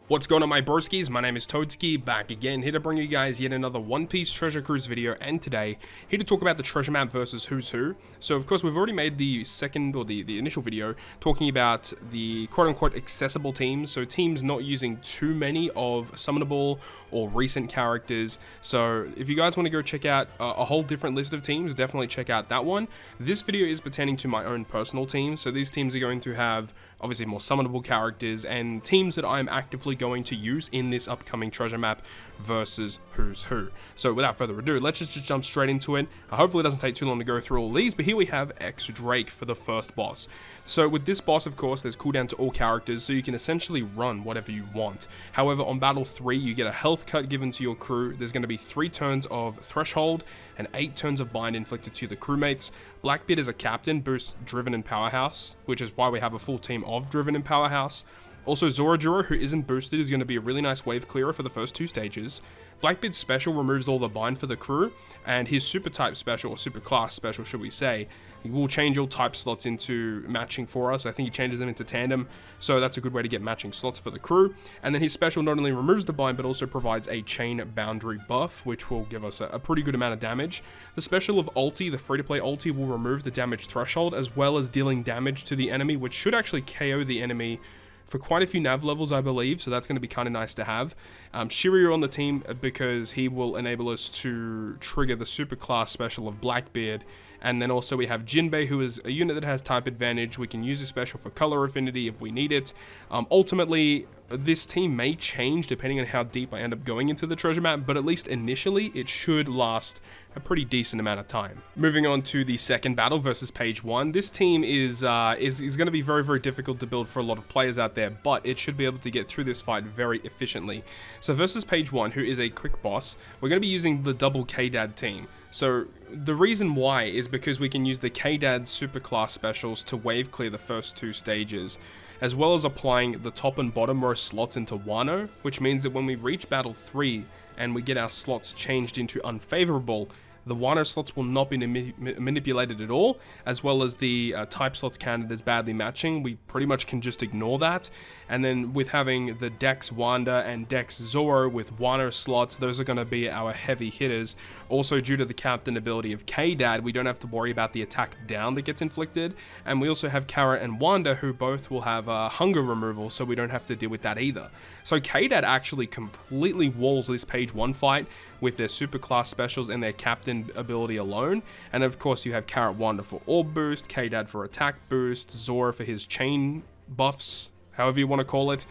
What's going on, my broskiis? My name is Toadskii, back again, here to bring you guys yet another One Piece Treasure Cruise video, and today, here to talk about the treasure map versus Who's Who. So, of course, we've already made the second, or the initial video, talking about the quote-unquote accessible teams, so teams not using too many of summonable or recent characters. So, if you guys want to go check out a whole different list of teams, definitely check out that one. This video is pertaining to my own personal team, so these teams are going to have obviously more summonable characters and teams that I'm actively going to use in this upcoming treasure map versus Who's Who. So without further ado, let's just jump straight into it. Hopefully it doesn't take too long to go through all these, but here we have X Drake for the first boss. So with this boss, of course, there's cooldown to all characters, so you can essentially run whatever you want. However, on battle 3, you get a health cut given to your crew. There's going to be 3 turns of Threshold and 8 turns of Bind inflicted to the crewmates. Blackbeard as a captain boosts Driven and Powerhouse, which is why we have a full team of Driven and Powerhouse. Also, Zorajuro, who isn't boosted, is going to be a really nice wave clearer for the first 2 stages. Blackbeard's special removes all the bind for the crew, and his super type special, or super class special should we say, will change all type slots into matching for us. I think he changes them into tandem, so that's a good way to get matching slots for the crew. And then his special not only removes the bind, but also provides a chain boundary buff, which will give us a pretty good amount of damage. The special of Ulti, the free-to-play Ulti, will remove the damage threshold, as well as dealing damage to the enemy, which should actually KO the enemy for quite a few nav levels, I believe, so that's going to be kind of nice to have. Shiryu on the team because he will enable us to trigger the super class special of Blackbeard. And then also we have Jinbei, who is a unit that has type advantage. We can use a special for color affinity if we need it. Ultimately, this team may change depending on how deep I end up going into the treasure map, but at least initially it should last a pretty decent amount of time. Moving on to the second battle versus Page 1. This team is going to be very, very difficult to build for a lot of players out there, but it should be able to get through this fight very efficiently. So versus Page 1, who is a quick boss, we're going to be using the double K-Dad team. So the reason why is because we can use the K-Dad superclass specials to wave clear the first 2 stages, as well as applying the top and bottom row slots into Wano, which means that when we reach battle 3 and we get our slots changed into unfavorable, the Wano slots will not be manipulated at all, as well as the type slots counted as badly matching. We pretty much can just ignore that. And then with having the Dex Wanda and Dex Zoro with Wano slots, those are going to be our heavy hitters. Also, due to the captain ability of K-Dad, we don't have to worry about the attack down that gets inflicted. And we also have Kara and Wanda, who both will have hunger removal, so we don't have to deal with that either. So K-Dad actually completely walls this Page 1 fight with their super class specials and their captain ability alone. And of course you have Carrot Wanda for orb boost, K-Dad for attack boost, Zora for his chain buffs, however you want to call it.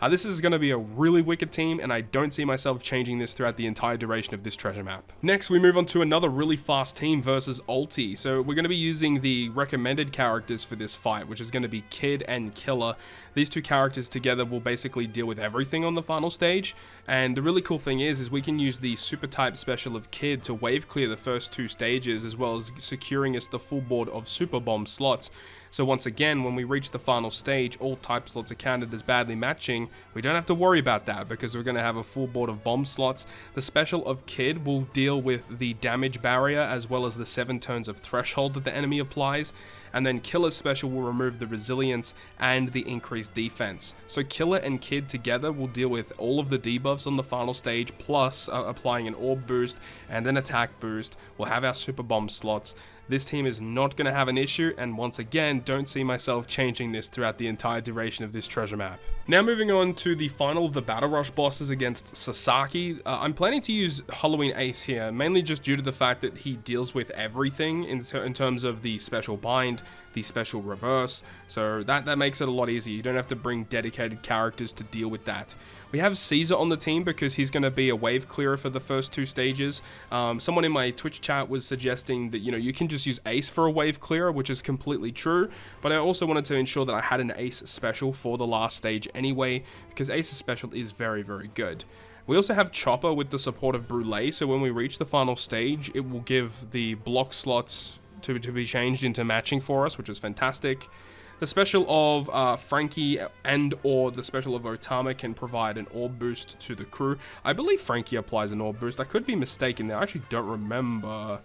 This is going to be a really wicked team, and I don't see myself changing this throughout the entire duration of this treasure map. Next, we move on to another really fast team versus Ulti. So we're going to be using the recommended characters for this fight, which is going to be Kid and Killer. These 2 characters together will basically deal with everything on the final stage. And the really cool thing is we can use the super type special of Kid to wave clear the first 2 stages, as well as securing us the full board of super bomb slots. So once again, when we reach the final stage, all type slots are counted as badly matching. We don't have to worry about that because we're going to have a full board of bomb slots. The special of Kid will deal with the damage barrier as well as the 7 turns of threshold that the enemy applies. And then Killer's special will remove the resilience and the increased defense. So Killer and Kid together will deal with all of the debuffs on the final stage, plus applying an orb boost and an attack boost. We'll have our super bomb slots. This team is not going to have an issue, and once again, don't see myself changing this throughout the entire duration of this treasure map. Now moving on to the final of the Battle Rush bosses against Sasaki. I'm planning to use Halloween Ace here, mainly just due to the fact that he deals with everything in terms of the special bind, the special reverse, so that makes it a lot easier. You don't have to bring dedicated characters to deal with that. We have Caesar on the team because he's going to be a wave clearer for the first 2 stages. Someone in my Twitch chat was suggesting that, you can just use Ace for a wave clearer, which is completely true, but I also wanted to ensure that I had an Ace special for the last stage anyway, because Ace's special is very, very good. We also have Chopper with the support of Brûlé, so when we reach the final stage, it will give the block slots to be changed into matching for us, which is fantastic. The special of Frankie and or the special of Otama can provide an orb boost to the crew. I believe Frankie applies an orb boost. I could be mistaken there. I actually don't remember.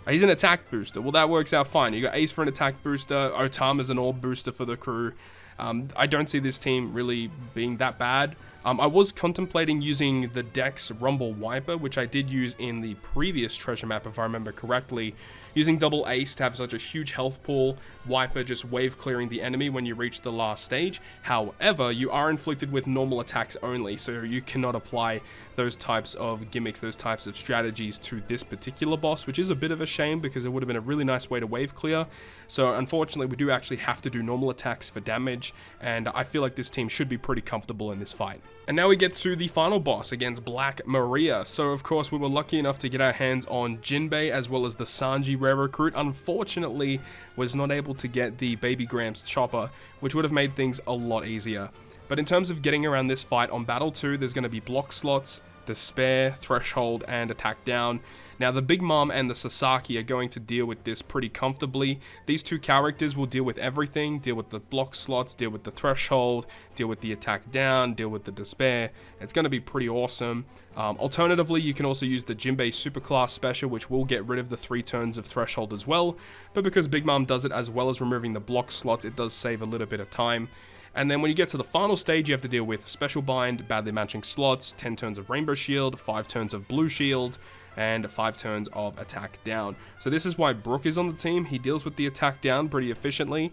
He's an attack booster. Well, that works out fine. You got Ace for an attack booster. Otama's an orb booster for the crew. I don't see this team really being that bad. I was contemplating using the Dex Rumble Wiper, which I did use in the previous treasure map, if I remember correctly. Using double ace to have such a huge health pool, Wiper just wave clearing the enemy when you reach the last stage. However, you are inflicted with normal attacks only, so you cannot apply those types of gimmicks, those types of strategies to this particular boss, which is a bit of a shame because it would have been a really nice way to wave clear. So unfortunately, we do actually have to do normal attacks for damage, and I feel like this team should be pretty comfortable in this fight. And now we get to the final boss against Black Maria. So of course we were lucky enough to get our hands on Jinbei as well as the Sanji rare recruit. Unfortunately, was not able to get the Baby Gramps chopper, which would have made things a lot easier. But in terms of getting around this fight, on Battle 2 there's going to be block slots, Despair, Threshold, and Attack Down. Now the Big Mom and the Sasaki are going to deal with this pretty comfortably. These two characters will deal with everything, deal with the block slots, deal with the Threshold, deal with the Attack Down, deal with the Despair. It's going to be pretty awesome. Alternatively, you can also use the Jinbei Superclass Special, which will get rid of the 3 turns of Threshold as well. But because Big Mom does it as well as removing the block slots, it does save a little bit of time. And then when you get to the final stage, you have to deal with Special Bind, badly matching slots, 10 turns of Rainbow Shield, 5 turns of Blue Shield, and 5 turns of Attack Down. So this is why Brook is on the team. He deals with the Attack Down pretty efficiently.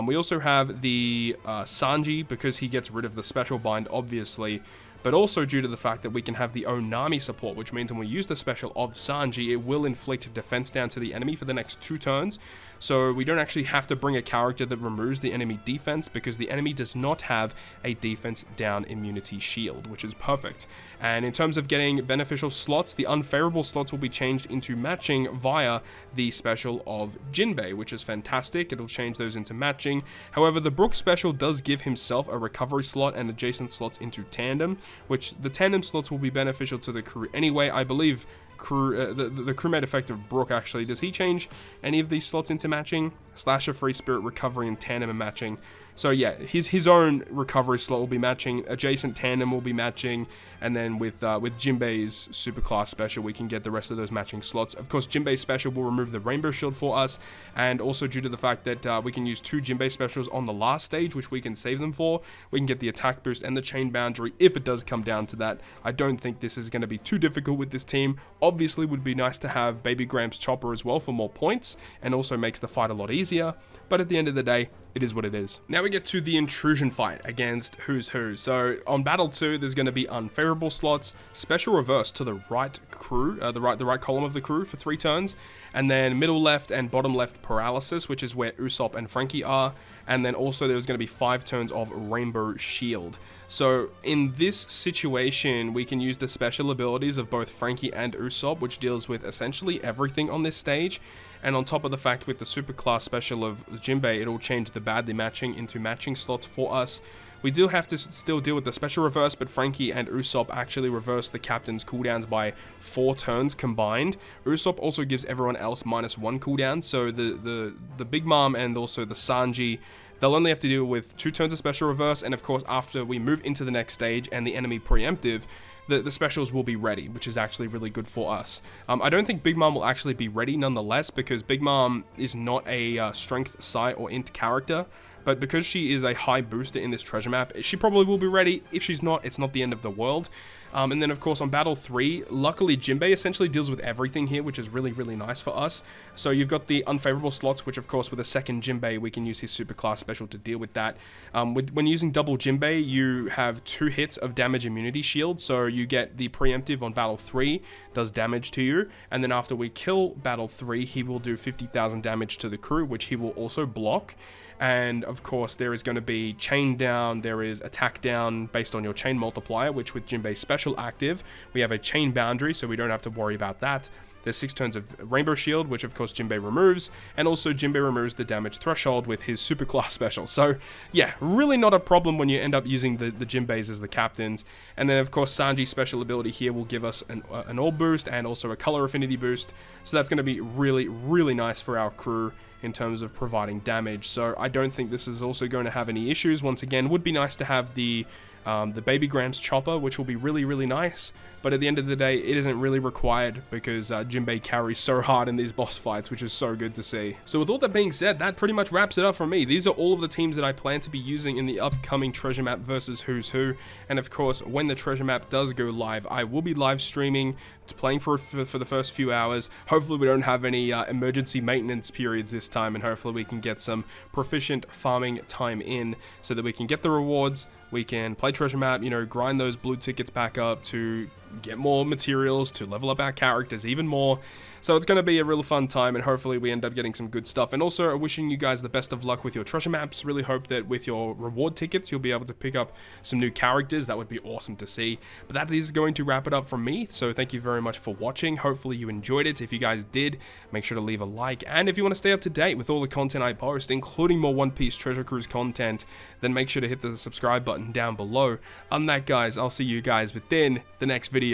We also have the Sanji, because he gets rid of the Special Bind, obviously, but also due to the fact that we can have the Onami support, which means when we use the special of Sanji, it will inflict defense down to the enemy for the next 2 turns. So we don't actually have to bring a character that removes the enemy defense, because the enemy does not have a defense down immunity shield, which is perfect. And in terms of getting beneficial slots, the unfavorable slots will be changed into matching via the special of Jinbei, which is fantastic. It'll change those into matching. However, the Brook special does give himself a recovery slot and adjacent slots into tandem, which the tandem slots will be beneficial to the crew anyway. I believe the crewmate effect of Brook, actually, does he change any of these slots into matching? Slasher, Free Spirit, Recovery, and Tandem and matching. So yeah, his own recovery slot will be matching, adjacent tandem will be matching, and then with Jinbei's superclass special, we can get the rest of those matching slots. Of course, Jinbei's special will remove the Rainbow Shield for us, and also due to the fact that we can use 2 Jinbei specials on the last stage, which we can save them for, we can get the attack boost and the chain boundary if it does come down to that. I don't think this is going to be too difficult with this team. Obviously, would be nice to have Baby Gramps chopper as well for more points, and also makes the fight a lot easier, but at the end of the day, it is what it is. Now we get to the Intrusion fight against Who's Who. So on Battle 2, there's going to be unfavorable slots, special reverse to the right crew, the right column of the crew for 3 turns, and then middle left and bottom left paralysis, which is where Usopp and Frankie are, and then also there's going to be 5 turns of Rainbow Shield. So in this situation, we can use the special abilities of both Frankie and Usopp, which deals with essentially everything on this stage. And on top of the fact, with the superclass special of Jinbei, it'll change the badly matching into matching slots for us. We do have to still deal with the special reverse, but Frankie and Usopp actually reverse the captain's cooldowns by 4 turns combined. Usopp also gives everyone else -1 cooldown, so the Big Mom and also the Sanji, they'll only have to deal with 2 turns of special reverse, and of course after we move into the next stage and the enemy preemptive, the specials will be ready, which is actually really good for us. I don't think Big Mom will actually be ready nonetheless, because Big Mom is not a strength, psi, or int character, but because she is a high booster in this treasure map, she probably will be ready. If she's not, it's not the end of the world. And then of course on Battle 3, luckily Jinbei essentially deals with everything here, which is really, really nice for us. So you've got the unfavorable slots, which of course with a second Jinbei, we can use his superclass special to deal with that. When using double Jinbei, you have 2 hits of damage immunity shield, so you get the preemptive on Battle 3, does damage to you, and then after we kill Battle 3, he will do 50,000 damage to the crew, which he will also block. And of course there is going to be chain down, there is attack down based on your chain multiplier, which with Jinbei special active, we have a chain boundary, so we don't have to worry about that. There's 6 turns of Rainbow Shield, which of course Jinbei removes, and also Jinbei removes the damage threshold with his superclass special. So yeah, really not a problem when you end up using the Jinbeis as the captains. And then of course Sanji's special ability here will give us an orb boost and also a color affinity boost. So that's going to be really, really nice for our crew in terms of providing damage. So I don't think this is also going to have any issues. Once again, would be nice to have the the Baby Grams chopper, which will be really nice, but at the end of the day, it isn't really required because Jinbei carries so hard in these boss fights, which is so good to see. So with all that being said, that pretty much wraps it up for me. These are all of the teams that I plan to be using in the upcoming treasure map versus Who's Who, and of course, when the treasure map does go live, I will be live streaming, playing for the first few hours. Hopefully we don't have any emergency maintenance periods this time, and hopefully we can get some proficient farming time in so that we can get the rewards, we can play treasure map, you know, grind those blue tickets back up to get more materials, to level up our characters even more. So it's going to be a real fun time, and hopefully we end up getting some good stuff. And also wishing you guys the best of luck with your treasure maps. Really hope that with your reward tickets you'll be able to pick up some new characters. That would be awesome to see. But that is going to wrap it up from me, so thank you very much for watching. Hopefully you enjoyed it. If you guys did, make sure to leave a like, and if you want to stay up to date with all the content I post, including more One Piece Treasure Cruise content, then make sure to hit the subscribe button down below. On that, guys, I'll see you guys within the next video.